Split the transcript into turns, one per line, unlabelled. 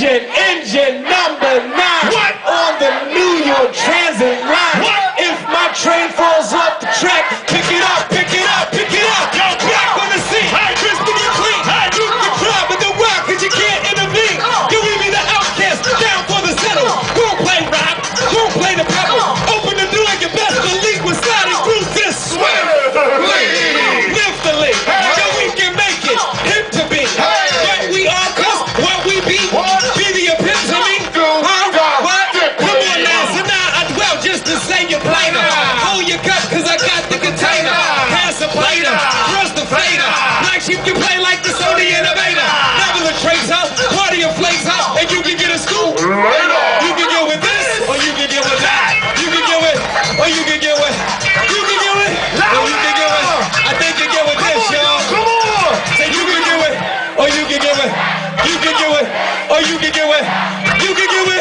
engine number 9.
What?
On the New York Transit line.
What?
If my train falls off the track, pick it up, pick it up, pick it up.
Yo,
back on the scene.
Hey.
Crystal get clean.
Hey.
You can try, but don't rock, cause you can't intervene. You leave me the outcast, down for the settle. Don't play rock, don't play the pebble. Open the door and you best believe we're sliding through this lift the league. So we can make it hip to be. What we are, cause what we be. Be the epitome. What? Come on now, so now I dwell just to say you plainer. Hold your cup, cause I got the container. Pass a plater, thrust the fader. Black sheep can play like the Sony Innovator. Never the trace out, party of flakes out, and you can get a scoop. You can get with this, or you can get with that. You can get with, or you can get with. You can get with, or you can get with. I think you get with this, y'all.
Come on!
Say you can get with, or you can get with. You can get with, or you can get with. You can get with.